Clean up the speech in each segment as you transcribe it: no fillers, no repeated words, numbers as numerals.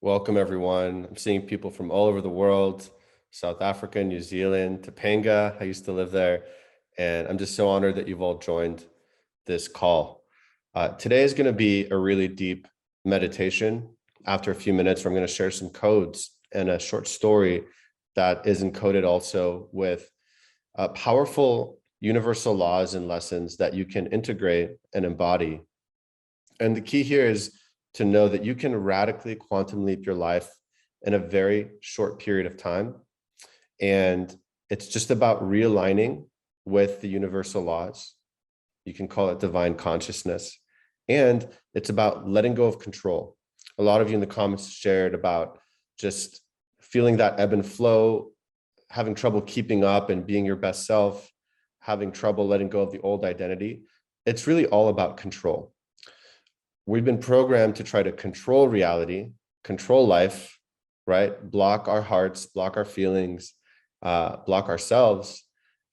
Welcome, everyone. I'm seeing people from all over the world, South Africa, New Zealand, Topanga. I used to live there. And I'm just so honored that you've all joined this call. Today is going to be a really deep meditation. After a few minutes, I'm going to share some codes and a short story that is encoded also with powerful universal laws and lessons that you can integrate and embody. And the key here is to know that you can radically quantum leap your life in a very short period of time. And it's just about realigning with the universal laws. You can call it divine consciousness. And it's about letting go of control. A lot of you in the comments shared about just feeling that ebb and flow, having trouble keeping up and being your best self, having trouble letting go of the old identity. It's really all about control. We've been programmed to try to control reality, control life, right? Block our hearts, block our feelings, block ourselves.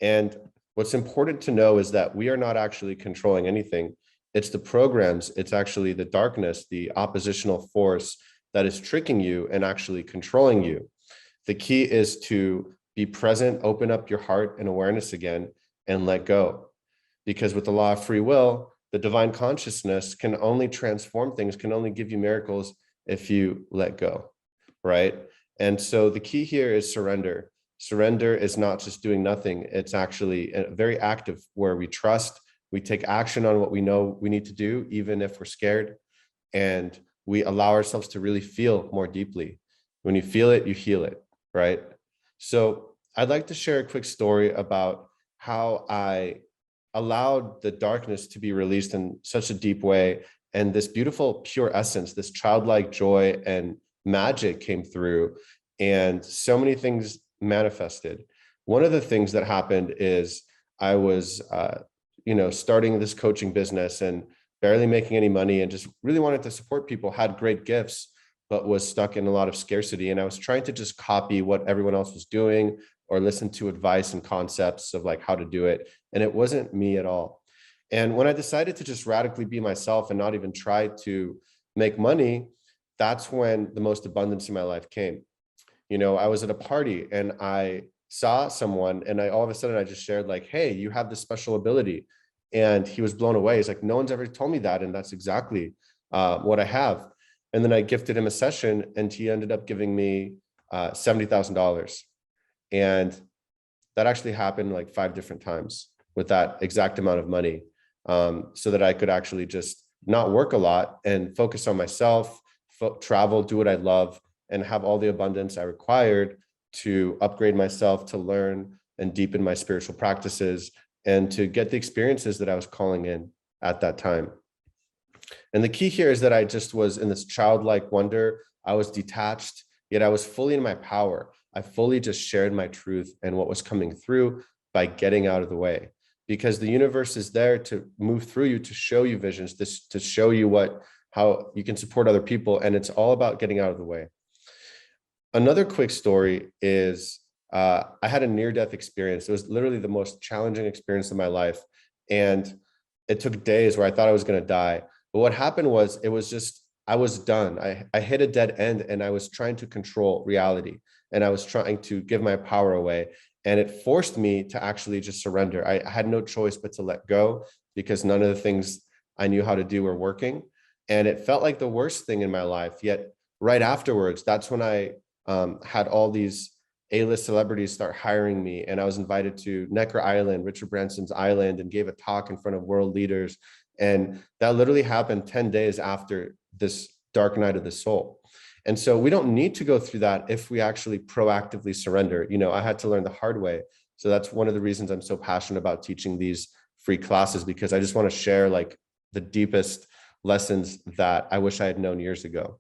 And what's important to know is that we are not actually controlling anything. It's the programs, it's actually the darkness, the oppositional force that is tricking you and actually controlling you. The key is to be present, open up your heart and awareness again, and let go. Because with the law of free will, the divine consciousness can only transform things, can only give you miracles if you let go, right? And so the key here is surrender. Surrender is not just doing nothing. It's actually very active where we trust, we take action on what we know we need to do, even if we're scared, and we allow ourselves to really feel more deeply. When you feel it, you heal it, right? So I'd like to share a quick story about how I allowed the darkness to be released in such a deep way. And this beautiful, pure essence, this childlike joy and magic came through, and so many things manifested. One of the things that happened is I was, starting this coaching business and barely making any money and just really wanted to support people, had great gifts, but was stuck in a lot of scarcity. And I was trying to just copy what everyone else was doing or listen to advice and concepts of like how to do it. And it wasn't me at all. And when I decided to just radically be myself and not even try to make money, that's when the most abundance in my life came. I was at a party and I saw someone and all of a sudden I just shared like, hey, you have this special ability. And he was blown away. He's like, no one's ever told me that. And that's exactly what I have. And then I gifted him a session and he ended up giving me $70,000. And that actually happened like 5 different times with that exact amount of money, so that I could actually just not work a lot and focus on myself, travel, do what I love, and have all the abundance I required to upgrade myself, to learn and deepen my spiritual practices, and to get the experiences that I was calling in at that time. And the key here is that I just was in this childlike wonder. I was detached, yet I was fully in my power. I fully just shared my truth and what was coming through by getting out of the way, because the universe is there to move through you, to show you visions, to show you how you can support other people. And it's all about getting out of the way. Another quick story is I had a near-death experience. It was literally the most challenging experience of my life. And it took days where I thought I was going to die. But what happened was, I was done. I hit a dead end and I was trying to control reality and I was trying to give my power away. And it forced me to actually just surrender. I had no choice but to let go, because none of the things I knew how to do were working. And it felt like the worst thing in my life. Yet right afterwards, that's when I had all these A-list celebrities start hiring me. And I was invited to Necker Island, Richard Branson's island, and gave a talk in front of world leaders. And that literally happened 10 days after this dark night of the soul. And so we don't need to go through that if we actually proactively surrender. I had to learn the hard way. So that's one of the reasons I'm so passionate about teaching these free classes, because I just want to share like the deepest lessons that I wish I had known years ago.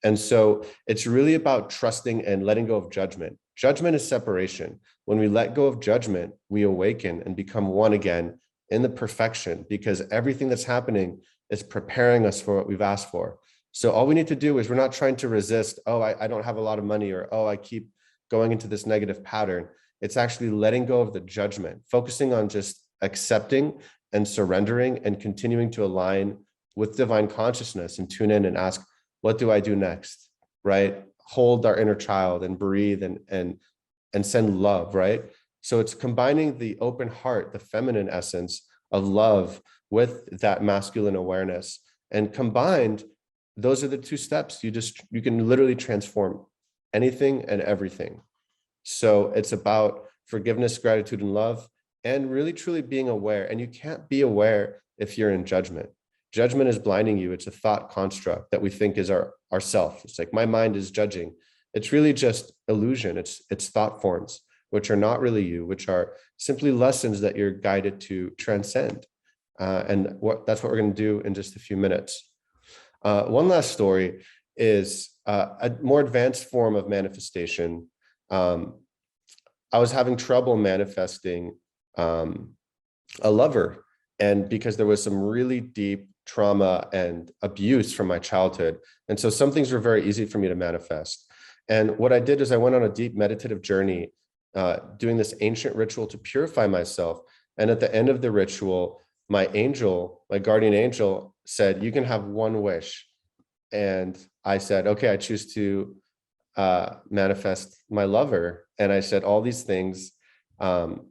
And so it's really about trusting and letting go of judgment. Judgment is separation. When we let go of judgment, we awaken and become one again in the perfection, because everything that's happening is preparing us for what we've asked for. So all we need to do is, we're not trying to resist, oh, I don't have a lot of money, or, oh, I keep going into this negative pattern. It's actually letting go of the judgment, focusing on just accepting and surrendering and continuing to align with divine consciousness and tune in and ask, what do I do next? right? Hold our inner child and breathe and send love, right? So it's combining the open heart, the feminine essence of love with that masculine awareness. And combined, those are the two steps. You can literally transform anything and everything. So it's about forgiveness, gratitude, and love, and really truly being aware. And you can't be aware if you're in judgment. Judgment is blinding you. It's a thought construct that we think is our self. It's like my mind is judging. It's really just illusion. It's thought forms, which are not really you, which are simply lessons that you're guided to transcend. That's what we're going to do in just a few minutes. One last story is a more advanced form of manifestation. I was having trouble manifesting a lover, and because there was some really deep trauma and abuse from my childhood. And so some things were very easy for me to manifest. And what I did is I went on a deep meditative journey, doing this ancient ritual to purify myself. And at the end of the ritual, my angel, my guardian angel, said, "You can have one wish." And I said, "Okay, I choose to manifest my lover." And I said all these things, all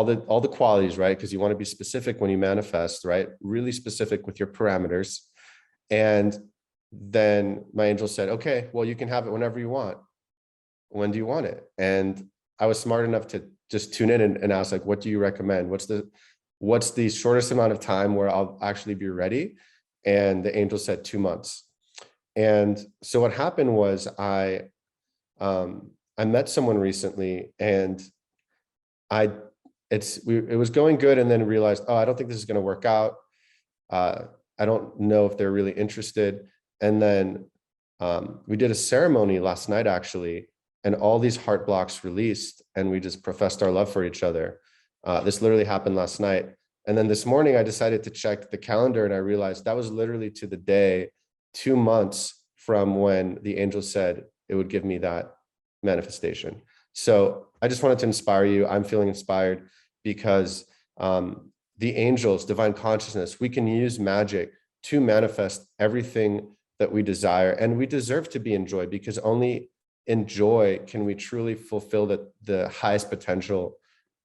the qualities, right? Because you want to be specific when you manifest, right? Really specific with your parameters. And then my angel said, "Okay, well, you can have it whenever you want. When do you want it?" And I was smart enough to just tune in and ask, like, "What do you recommend? What's the shortest amount of time where I'll actually be ready?" And the angel said 2 months. And so what happened was I met someone recently, and it was going good, and then realized, oh, I don't think this is going to work out. I don't know if they're really interested. And then we did a ceremony last night, actually, and all these heart blocks released, and we just professed our love for each other. This literally happened last night. And then this morning, I decided to check the calendar, and I realized that was literally to the day 2 months from when the angel said it would give me that manifestation. So I just wanted to inspire you. I'm feeling inspired because the angels, divine consciousness, we can use magic to manifest everything that we desire, and we deserve to be in joy, because only in joy can we truly fulfill the highest potential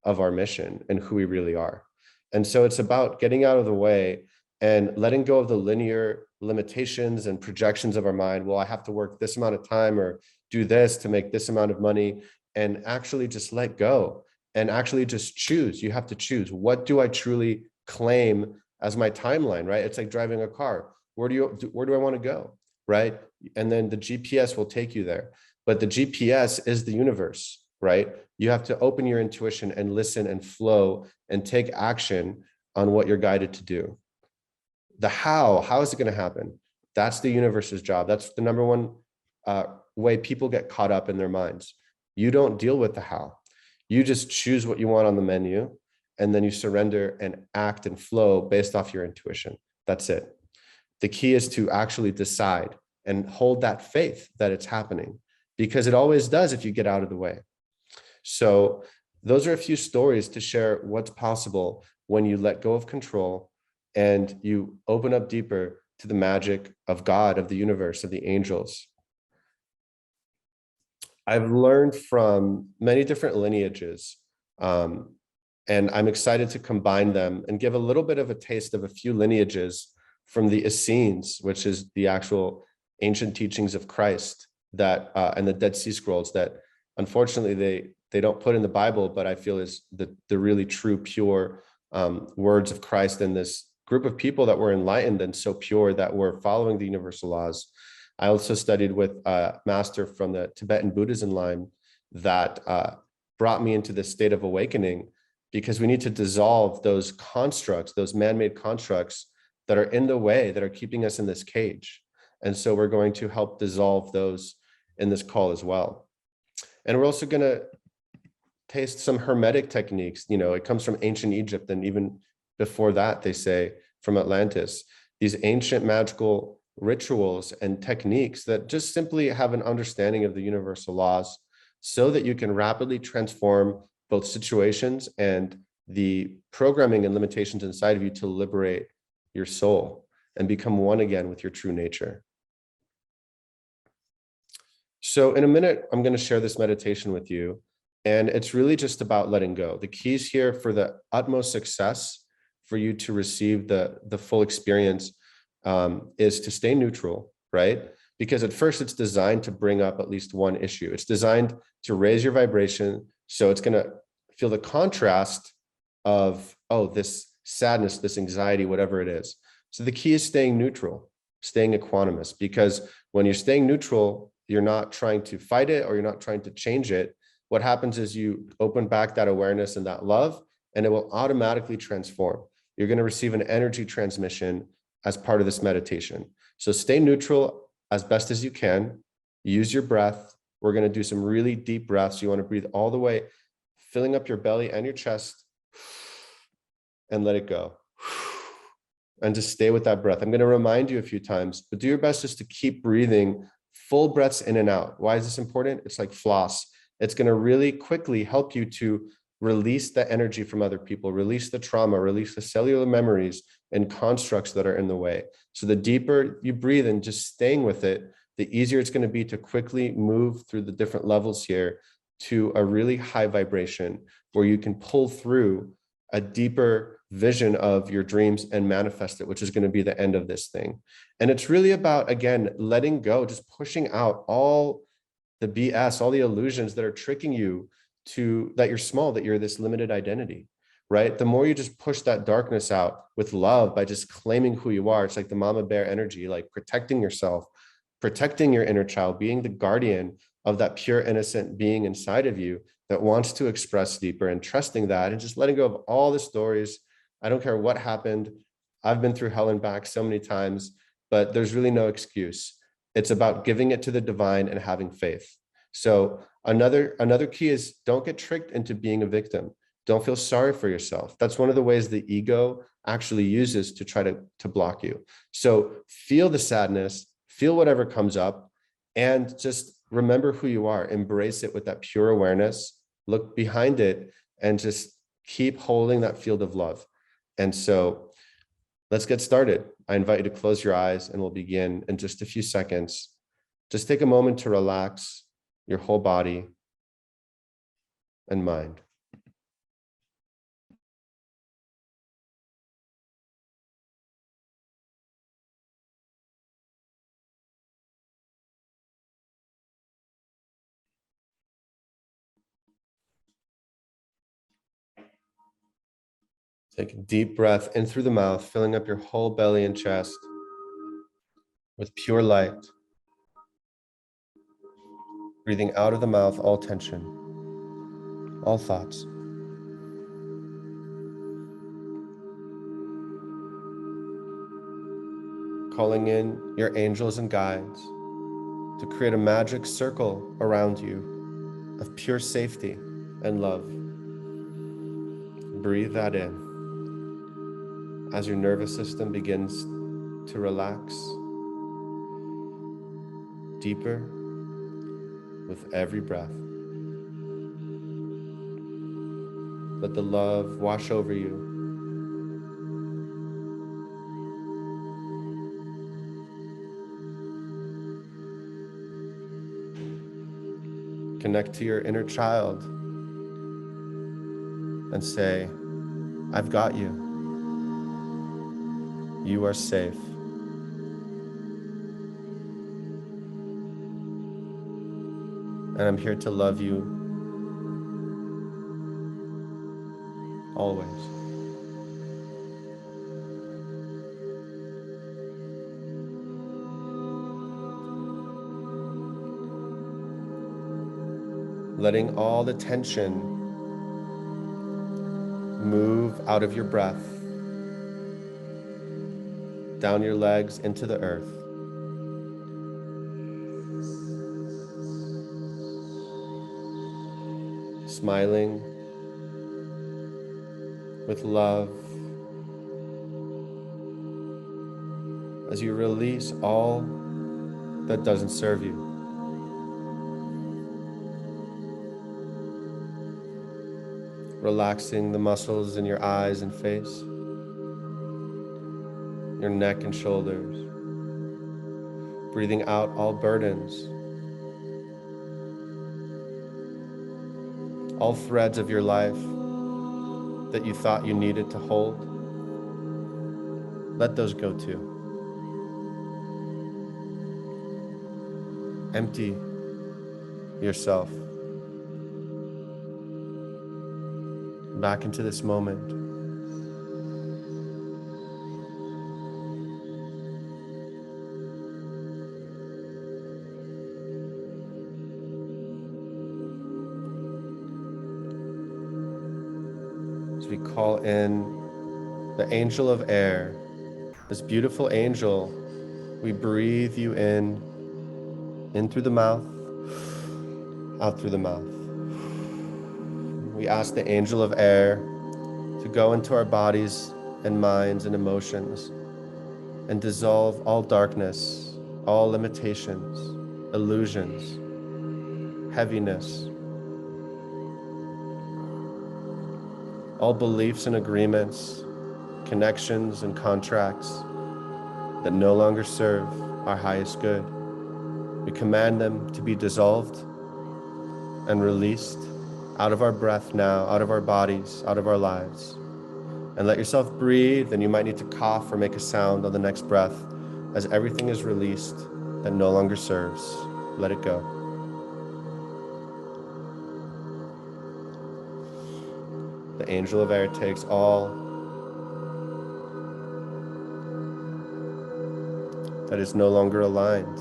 of our mission and who we really are. And so it's about getting out of the way and letting go of the linear limitations and projections of our mind. Well, I have to work this amount of time or do this to make this amount of money, and actually just let go and actually just choose. You have to choose. What do I truly claim as my timeline, right? It's like driving a car. Where do I want to go, right? And then the GPS will take you there. But the GPS is the universe, right? You have to open your intuition and listen and flow and take action on what you're guided to do. The how is it going to happen? That's the universe's job. That's the number one way people get caught up in their minds. You don't deal with the how. You just choose what you want on the menu, and then you surrender and act and flow based off your intuition. That's it. The key is to actually decide and hold that faith that it's happening, because it always does if you get out of the way. So those are a few stories to share what's possible when you let go of control and you open up deeper to the magic of God, of the universe, of the angels. I've learned from many different lineages, and I'm excited to combine them and give a little bit of a taste of a few lineages from the Essenes, which is the actual ancient teachings of Christ, that and the Dead Sea Scrolls that unfortunately they don't put in the Bible, but I feel is the really true, pure words of Christ, and this group of people that were enlightened and so pure that were following the universal laws. I also studied with a master from the Tibetan Buddhism line that brought me into this state of awakening, because we need to dissolve those constructs, those man-made constructs that are in the way, that are keeping us in this cage. And so we're going to help dissolve those in this call as well. And we're also going to taste some hermetic techniques. You know, it comes from ancient Egypt, and even before that, they say from Atlantis, these ancient magical rituals and techniques that just simply have an understanding of the universal laws, so that you can rapidly transform both situations and the programming and limitations inside of you to liberate your soul and become one again with your true nature. So in a minute, I'm going to share this meditation with you. And it's really just about letting go. The keys here for the utmost success for you to receive the full experience is to stay neutral, right? Because at first it's designed to bring up at least one issue. It's designed to raise your vibration. So it's going to feel the contrast of, oh, this sadness, this anxiety, whatever it is. So the key is staying neutral, staying equanimous, because when you're staying neutral, you're not trying to fight it or you're not trying to change it. What happens is you open back that awareness and that love, and it will automatically transform. You're going to receive an energy transmission as part of this meditation. So stay neutral as best as you can. Use your breath. We're going to do some really deep breaths. You want to breathe all the way, filling up your belly and your chest, and let it go. And just stay with that breath. I'm going to remind you a few times, but do your best just to keep breathing full breaths in and out. Why is this important? It's like floss. It's going to really quickly help you to release the energy from other people, release the trauma, release the cellular memories and constructs that are in the way. So the deeper you breathe and just staying with it, the easier it's going to be to quickly move through the different levels here to a really high vibration where you can pull through a deeper vision of your dreams and manifest it, which is going to be the end of this thing. And it's really about, again, letting go, just pushing out all the BS, all the illusions that are tricking you to that you're small, that you're this limited identity, right? The more you just push that darkness out with love by just claiming who you are, it's like the mama bear energy, like protecting yourself, protecting your inner child, being the guardian of that pure, innocent being inside of you that wants to express deeper, and trusting that and just letting go of all the stories. I don't care what happened. I've been through hell and back so many times, but there's really no excuse. It's about giving it to the divine and having faith. So another key is don't get tricked into being a victim. Don't feel sorry for yourself. That's one of the ways the ego actually uses to try to block you. So feel the sadness, feel whatever comes up, and just remember who you are. Embrace it with that pure awareness. Look behind it and just keep holding that field of love. And so let's get started. I invite you to close your eyes and we'll begin in just a few seconds. Just take a moment to relax your whole body and mind. Take a deep breath in through the mouth, filling up your whole belly and chest with pure light. Breathing out of the mouth all tension, all thoughts. Calling in your angels and guides to create a magic circle around you of pure safety and love. Breathe that in as your nervous system begins to relax deeper with every breath. Let the love wash over you. Connect to your inner child and say, I've got you. You are safe. And I'm here to love you always. Letting all the tension move out of your breath, down your legs into the earth. Smiling with love as you release all that doesn't serve you. Relaxing the muscles in your eyes and face, your neck and shoulders. Breathing out all burdens, all threads of your life that you thought you needed to hold, let those go too. Empty yourself back into this moment. As we call in the angel of air, this beautiful angel, we breathe you in through the mouth, out through the mouth. We ask the angel of air to go into our bodies and minds and emotions and dissolve all darkness, all limitations, illusions, heaviness, all beliefs and agreements, connections and contracts that no longer serve our highest good. We command them to be dissolved and released out of our breath now, out of our bodies, out of our lives. And let yourself breathe, and you might need to cough or make a sound on the next breath as everything is released that no longer serves. Let it go. The angel of air takes all that is no longer aligned,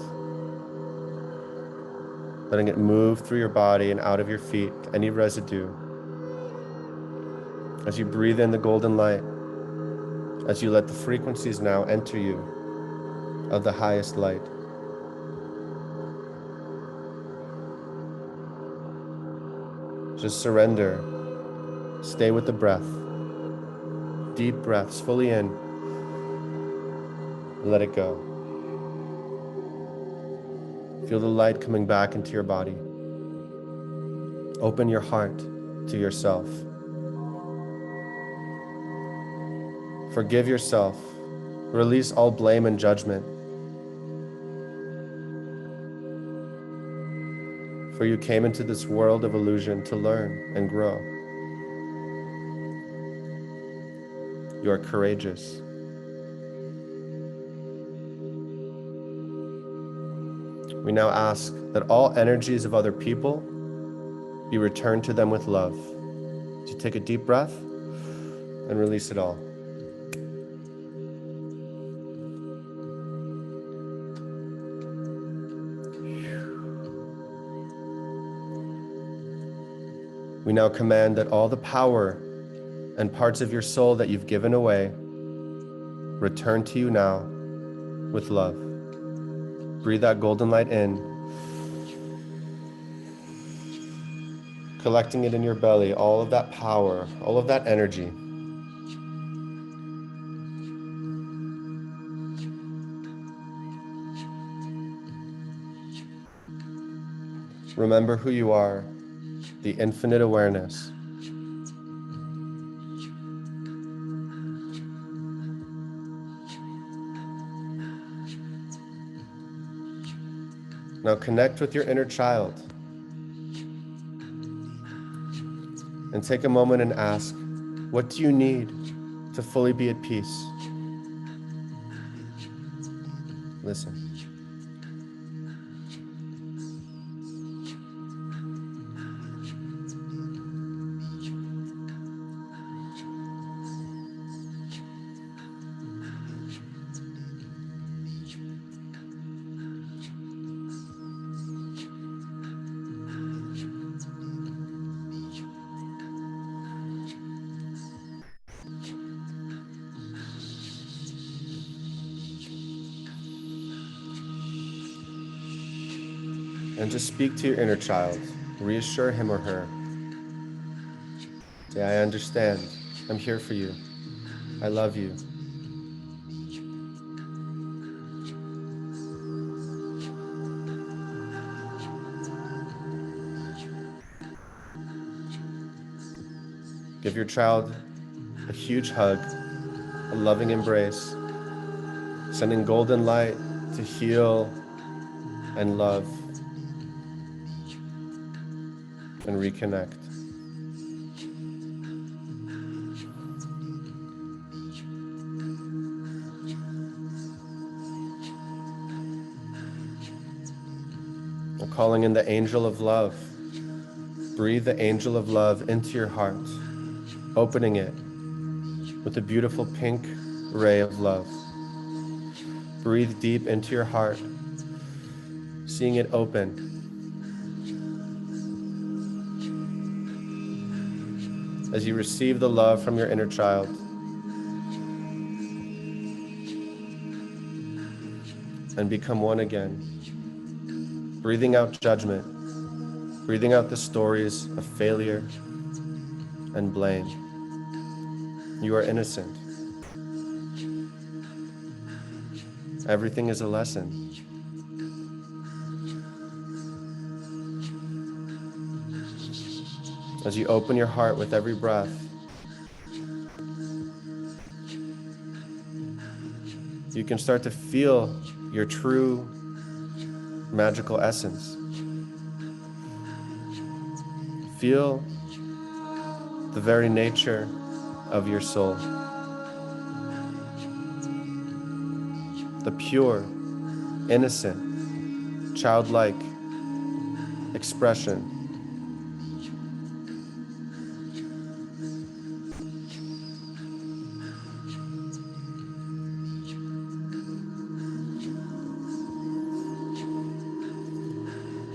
letting it move through your body and out of your feet, any residue. As you breathe in the golden light, as you let the frequencies now enter you of the highest light. Just surrender. Stay with the breath. Deep breaths, fully in. Let it go. Feel the light coming back into your body. Open your heart to yourself. Forgive yourself. Release all blame and judgment. For you came into this world of illusion to learn and grow. You are courageous. We now ask that all energies of other people be returned to them with love. So take a deep breath and release it all. We now command that all the power and parts of your soul that you've given away return to you now with love. Breathe that golden light in, collecting it in your belly, all of that power, all of that energy. Remember who you are, the infinite awareness. Now connect with your inner child and take a moment and ask, what do you need to fully be at peace? Listen. And just speak to your inner child. Reassure him or her. Say, I understand. I'm here for you. I love you. Give your child a huge hug, a loving embrace, sending golden light to heal and love and reconnect. We're calling in the angel of love. Breathe the angel of love into your heart, opening it with a beautiful pink ray of love. Breathe deep into your heart, seeing it open. As you receive the love from your inner child, and become one again, breathing out judgment, breathing out the stories of failure and blame. You are innocent. Everything is a lesson. As you open your heart with every breath, you can start to feel your true magical essence. Feel the very nature of your soul. The pure, innocent, childlike expression.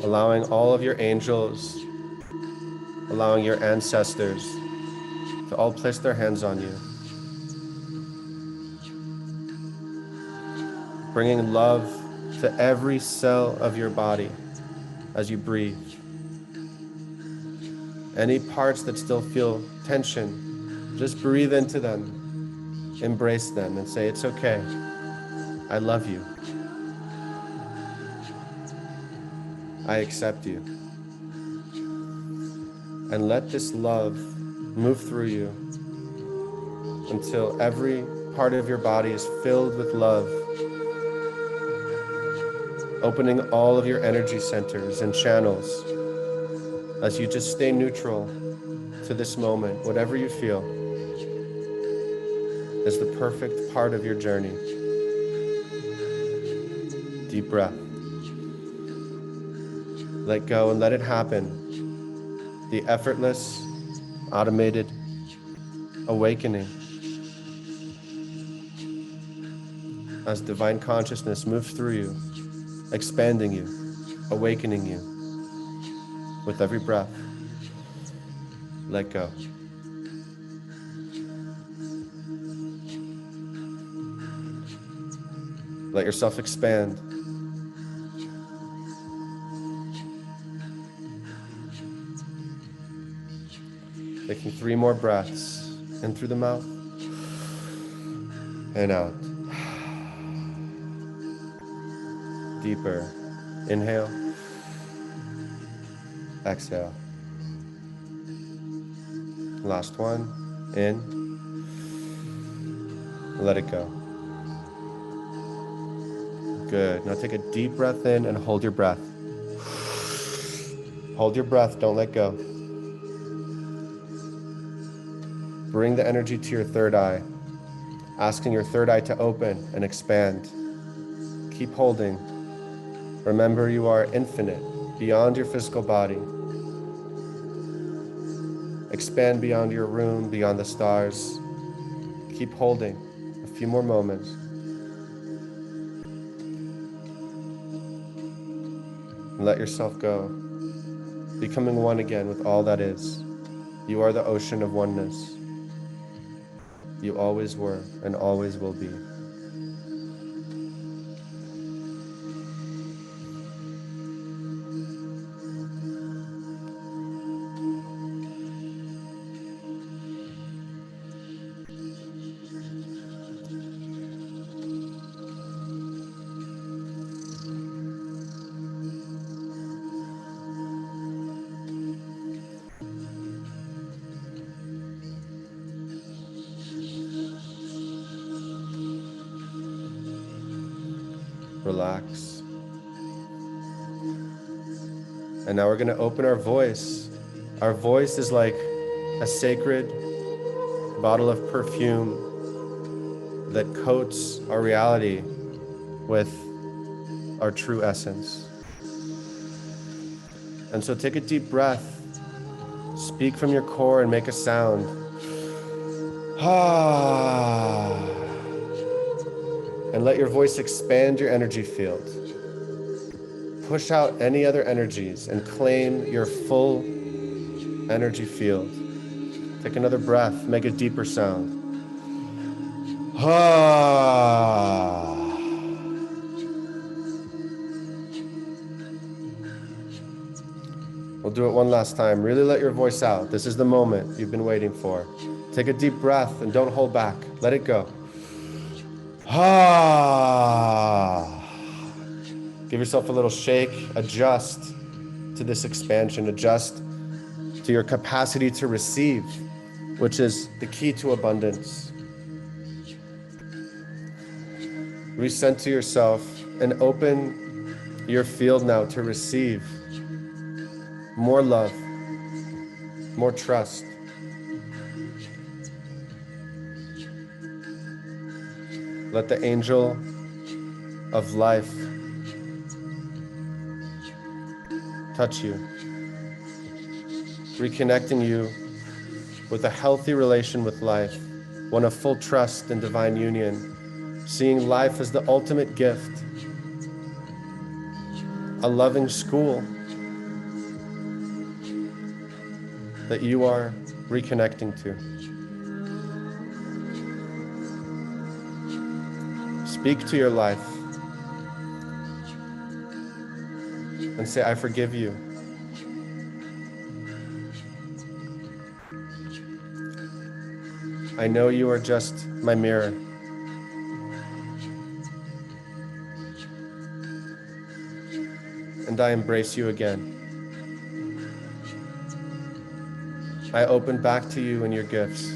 Allowing all of your angels, allowing your ancestors to all place their hands on you. Bringing love to every cell of your body as you breathe. Any parts that still feel tension, just breathe into them, embrace them, and say, it's okay, I love you. I accept you. And let this love move through you until every part of your body is filled with love, opening all of your energy centers and channels as you just stay neutral to this moment. Whatever you feel is the perfect part of your journey. Deep breath. Let go and let it happen. The effortless, automated awakening as divine consciousness moves through you, expanding you, awakening you with every breath. Let go. Let yourself expand. Taking 3 more breaths in through the mouth and out. Deeper. Inhale. Exhale. Last one. In. Let it go. Good. Now take a deep breath in and hold your breath. Hold your breath. Don't let go. Bring the energy to your third eye, asking your third eye to open and expand. Keep holding. Remember, you are infinite, beyond your physical body. Expand beyond your room, beyond the stars. Keep holding a few more moments. And let yourself go, becoming one again with all that is. You are the ocean of oneness. You always were and always will be. Relax. And now we're going to open our voice. Our voice is like a sacred bottle of perfume that coats our reality with our true essence. And so take a deep breath. Speak from your core and make a sound. And let your voice expand your energy field. Push out any other energies and claim your full energy field. Take another breath, make a deeper sound. We'll do it one last time. Really let your voice out. This is the moment you've been waiting for. Take a deep breath and don't hold back. Let it go. Give yourself a little shake. Adjust to this expansion. Adjust to your capacity to receive, which is the key to abundance. Recenter yourself and open your field now to receive more love, more trust. Let the angel of life touch you, reconnecting you with a healthy relation with life, one of full trust and divine union, seeing life as the ultimate gift, a loving school that you are reconnecting to. Speak to your life and say, I forgive you. I know you are just my mirror. And I embrace you again. I open back to you and your gifts.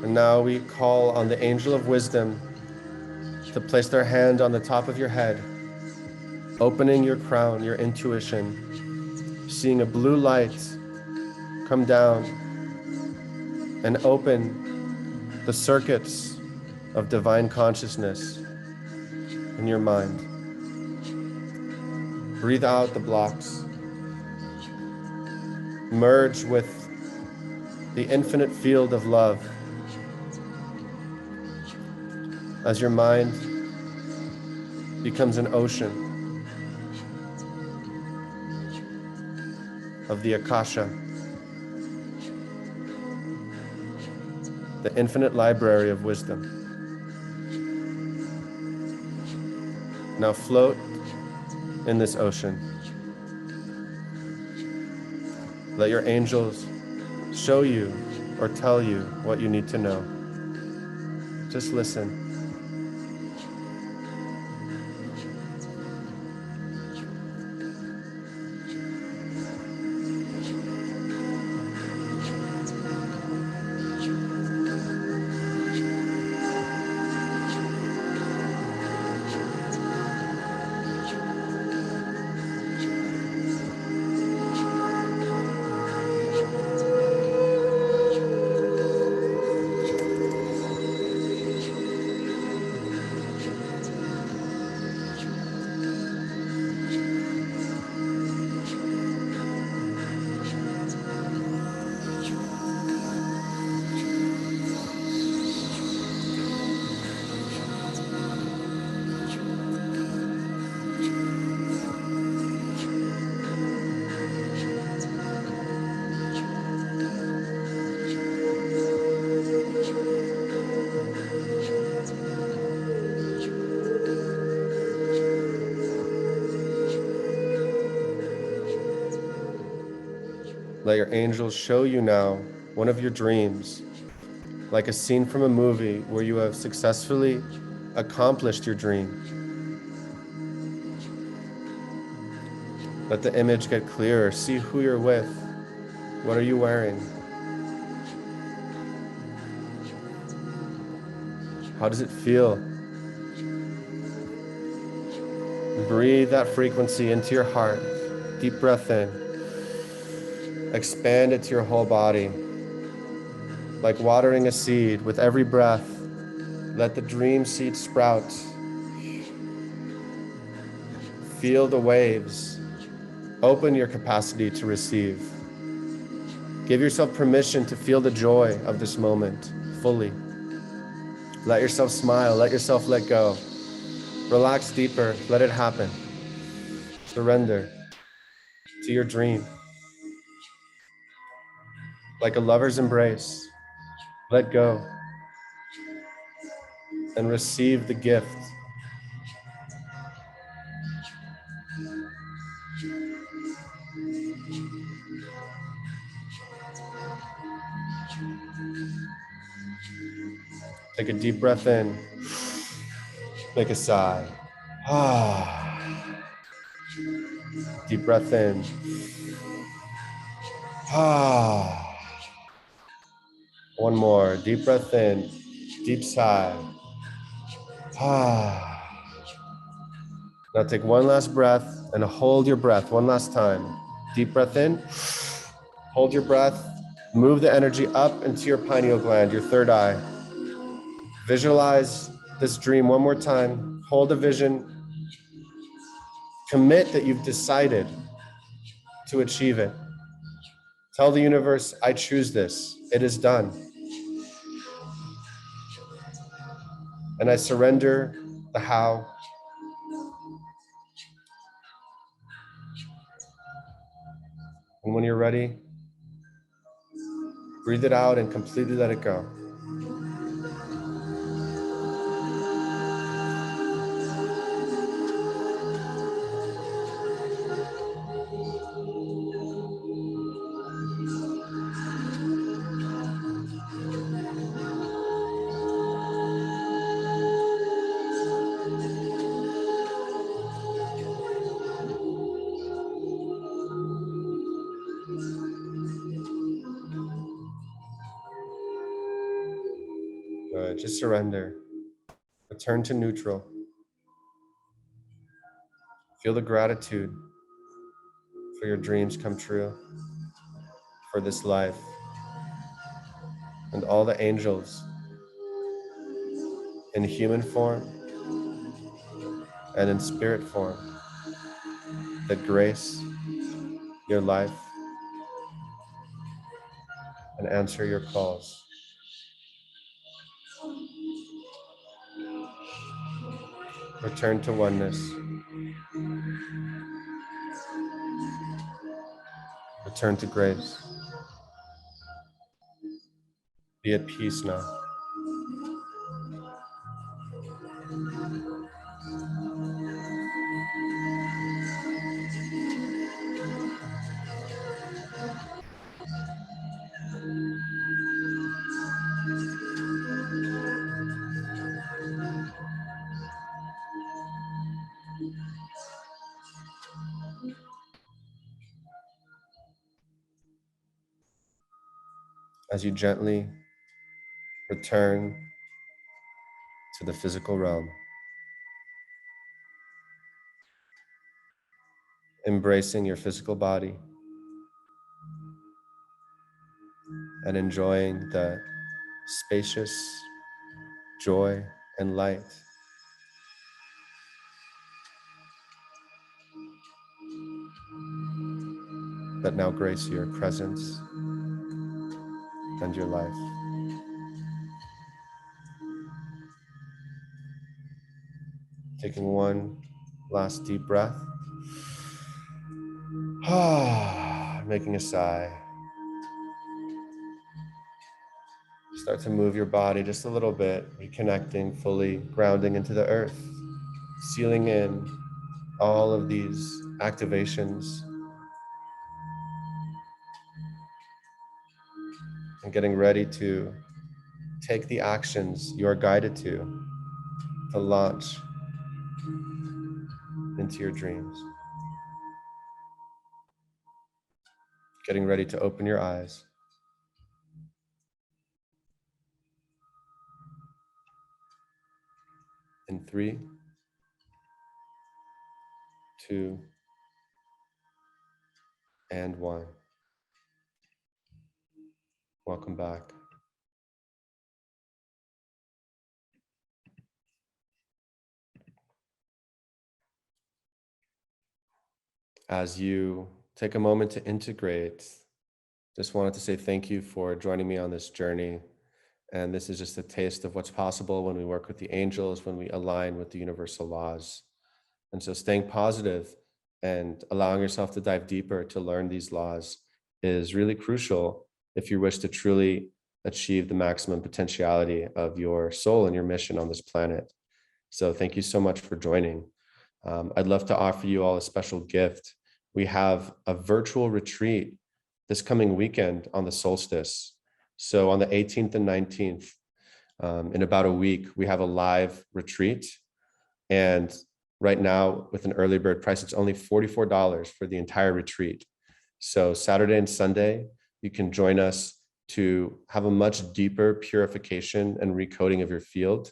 And now we call on the angel of wisdom to place their hand on the top of your head, opening your crown, your intuition, seeing a blue light come down and open the circuits of divine consciousness in your mind. Breathe out the blocks. Merge with the infinite field of love as your mind becomes an ocean of the Akasha, the infinite library of wisdom. Now float in this ocean. Let your angels show you or tell you what you need to know. Just listen. Let your angels show you now one of your dreams, like a scene from a movie where you have successfully accomplished your dream. Let the image get clearer. See who you're with. What are you wearing? How does it feel? Breathe that frequency into your heart. Deep breath in. Expand it to your whole body. Like watering a seed, with every breath, let the dream seed sprout. Feel the waves. Open your capacity to receive. Give yourself permission to feel the joy of this moment fully. Let yourself smile. Let yourself let go. Relax deeper. Let it happen. Surrender to your dream. Like a lover's embrace, let go and receive the gift. Take a deep breath in. Make a sigh. Deep breath in. One more. Deep breath in. Deep sigh. Now take one last breath and hold your breath one last time. Deep breath in. Hold your breath. Move the energy up into your pineal gland, your third eye. Visualize this dream one more time. Hold a vision. Commit that you've decided to achieve it. Tell the universe, I choose this. It is done. And I surrender the how. And when you're ready, breathe it out and completely let it go. Good. Just surrender. Return to neutral. Feel the gratitude for your dreams come true, for this life, and all the angels in human form and in spirit form that grace your life and answer your calls. Return to oneness. Return to grace. Be at peace now. As you gently return to the physical realm, embracing your physical body and enjoying the spacious joy and light that now grace your presence and your life. Taking one last deep breath. Making a sigh. Start to move your body just a little bit, reconnecting fully, grounding into the earth, sealing in all of these activations and getting ready to take the actions you are guided to launch into your dreams. Getting ready to open your eyes. In 3, 2, and 1. Welcome back. As you take a moment to integrate, just wanted to say thank you for joining me on this journey. And this is just a taste of what's possible when we work with the angels, when we align with the universal laws. And so staying positive and allowing yourself to dive deeper to learn these laws is really crucial if you wish to truly achieve the maximum potentiality of your soul and your mission on this planet. So thank you so much for joining. I'd love to offer you all a special gift. We have a virtual retreat this coming weekend on the solstice. So on the 18th and 19th, in about a week, we have a live retreat. And right now, with an early bird price, it's only $44 for the entire retreat. So Saturday and Sunday, you can join us to have a much deeper purification and recoding of your field.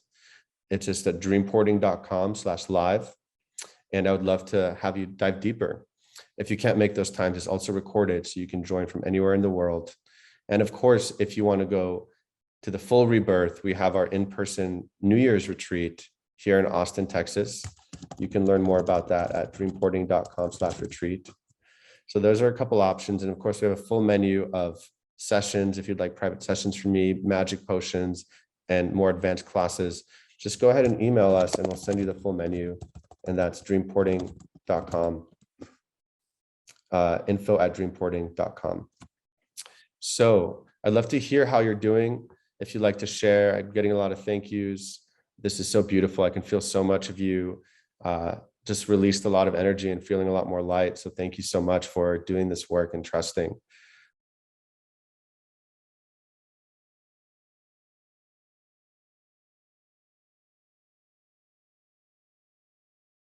It's just at dreamporting.com/live. And I would love to have you dive deeper. If you can't make those times, it's also recorded, so you can join from anywhere in the world. And of course, if you want to go to the full rebirth, we have our in-person New Year's retreat here in Austin, Texas. You can learn more about that at dreamporting.com/retreat. So those are a couple options. And of course, we have a full menu of sessions. If you'd like private sessions from me, magic potions, and more advanced classes, just go ahead and email us and we'll send you the full menu. And that's dreamporting.com, info@dreamporting.com. So I'd love to hear how you're doing. If you'd like to share, I'm getting a lot of thank yous. This is so beautiful. I can feel so much of you just released a lot of energy and feeling a lot more light. So thank you so much for doing this work and trusting.